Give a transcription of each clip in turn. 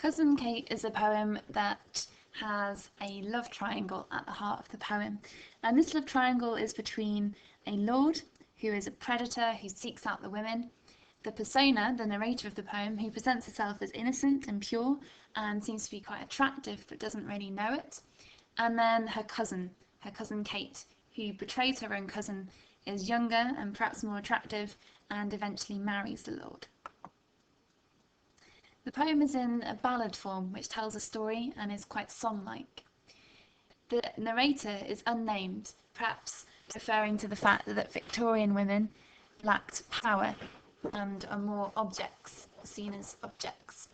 Cousin Kate is a poem that has a love triangle at the heart of the poem. And this love triangle is between a lord who is a predator who seeks out the women, the persona, the narrator of the poem, who presents herself as innocent and pure and seems to be quite attractive but doesn't really know it, and then her cousin Kate, who betrays her own cousin, is younger and perhaps more attractive and eventually marries the lord. The poem is in a ballad form which tells a story and is quite song-like. The narrator is unnamed, perhaps referring to the fact that Victorian women lacked power and are more objects, seen as objects.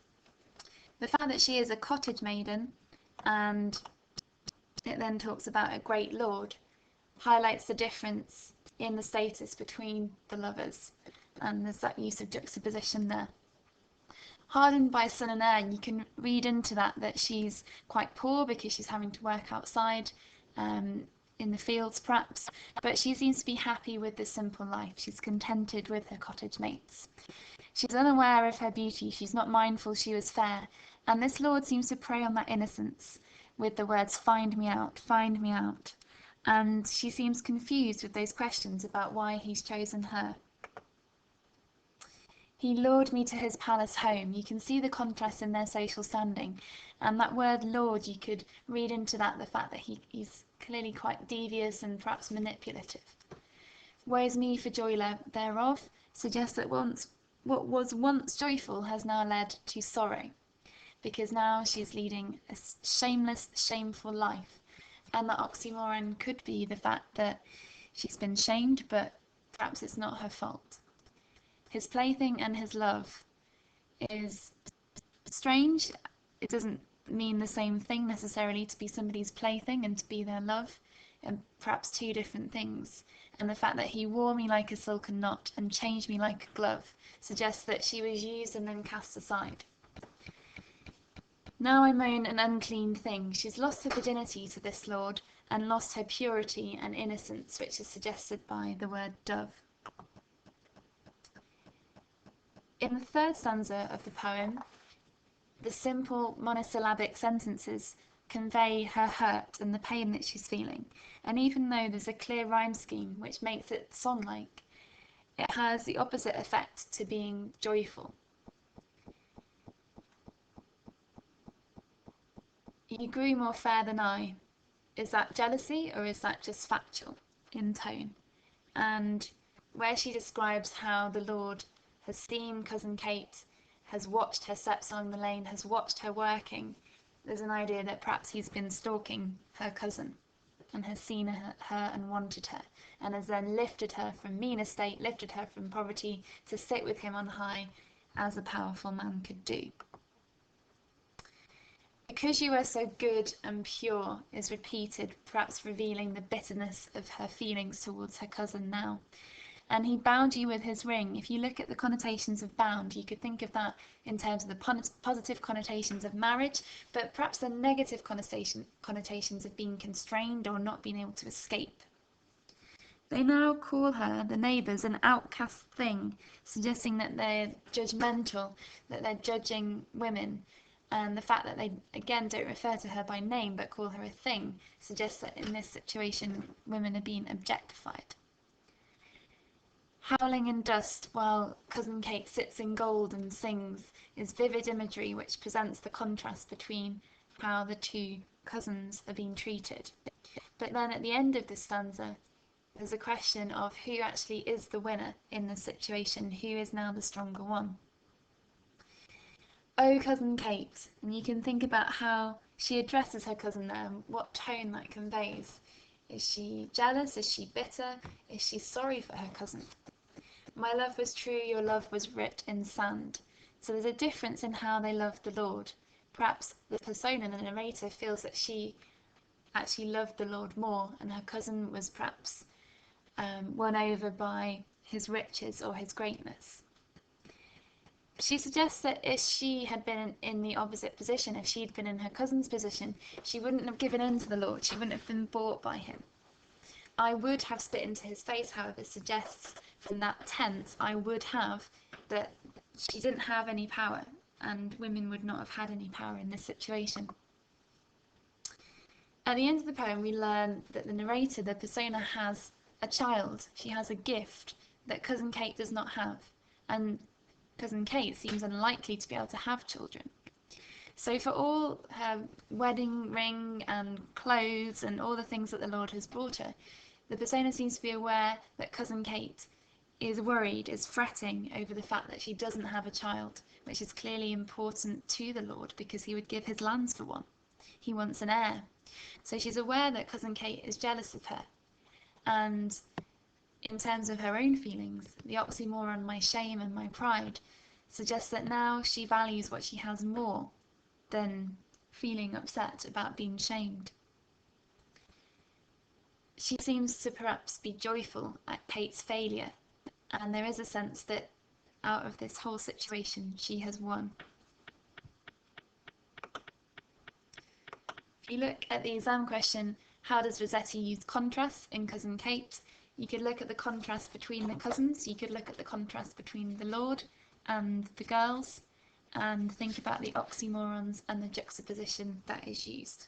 The fact that she is a cottage maiden, and it then talks about a great lord, highlights the difference in the status between the lovers, and there's that use of juxtaposition there. Hardened by sun and air, you can read into that she's quite poor because she's having to work outside in the fields perhaps, but she seems to be happy with this simple life. She's contented with her cottage mates. She's unaware of her beauty, she's not mindful she was fair, and this lord seems to prey on that innocence with the words find me out, and she seems confused with those questions about why he's chosen her. He lured me to his palace home. You can see the contrast in their social standing, and that word lord, you could read into that the fact that he's clearly quite devious and perhaps manipulative. Woe's me for joy thereof suggests that what was once joyful has now led to sorrow, because now she's leading a shameless, shameful life, and the oxymoron could be the fact that she's been shamed, but perhaps it's not her fault. His plaything and his love is strange. It doesn't mean the same thing necessarily to be somebody's plaything and to be their love, and perhaps two different things. And the fact that he wore me like a silken knot and changed me like a glove suggests that she was used and then cast aside. Now I moan an unclean thing. She's lost her virginity to this lord and lost her purity and innocence, which is suggested by the word dove. In the third stanza of the poem, the simple monosyllabic sentences convey her hurt and the pain that she's feeling, and even though there's a clear rhyme scheme which makes it song-like, it has the opposite effect to being joyful. You grew more fair than I. Is that jealousy or is that just factual in tone? And where she describes how the Lord has seen cousin Kate, has watched her steps along the lane, has watched her working, there's an idea that perhaps he's been stalking her cousin and has seen her and wanted her, and has then lifted her from mean estate, lifted her from poverty to sit with him on high, as a powerful man could do. Because you were so good and pure is repeated, perhaps revealing the bitterness of her feelings towards her cousin now. And he bound you with his ring. If you look at the connotations of bound, you could think of that in terms of the positive connotations of marriage, but perhaps the negative connotations of being constrained or not being able to escape. They now call her, the neighbours, an outcast thing, suggesting that they're judgmental, that they're judging women. And the fact that they, again, don't refer to her by name but call her a thing suggests that in this situation women are being objectified. Howling in dust while cousin Kate sits in gold and sings is vivid imagery which presents the contrast between how the two cousins are being treated. But then at the end of this stanza, there's a question of who actually is the winner in the situation, who is now the stronger one. Oh, cousin Kate, and you can think about how she addresses her cousin there, and what tone that conveys. Is she jealous? Is she bitter? Is she sorry for her cousin? My love was true, your love was writ in sand. So there's a difference in how they love the Lord. Perhaps the persona, the narrator, feels that she actually loved the Lord more, and her cousin was perhaps won over by his riches or his greatness. She suggests that if she had been in the opposite position, if she'd been in her cousin's position, she wouldn't have given in to the Lord, she wouldn't have been bought by him. I would have spit into his face, however, suggests from that tense, I would have, that she didn't have any power. and women would not have had any power in this situation. At the end of the poem, we learn that the narrator, the persona, has a child. She has a gift that Cousin Kate does not have, and Cousin Kate seems unlikely to be able to have children. So for all her wedding ring and clothes and all the things that the Lord has brought her, the persona seems to be aware that Cousin Kate is worried, is fretting over the fact that she doesn't have a child, which is clearly important to the Lord because he would give his lands for one. He wants an heir. So she's aware that Cousin Kate is jealous of her. And in terms of her own feelings, the oxymoron, my shame and my pride, suggests that now she values what she has more than feeling upset about being shamed. She seems to perhaps be joyful at Kate's failure, and there is a sense that out of this whole situation she has won. If you look at the exam question, how does Rossetti use contrast in Cousin Kate? You could look at the contrast between the cousins, you could look at the contrast between the Lord and the girls, and think about the oxymorons and the juxtaposition that is used.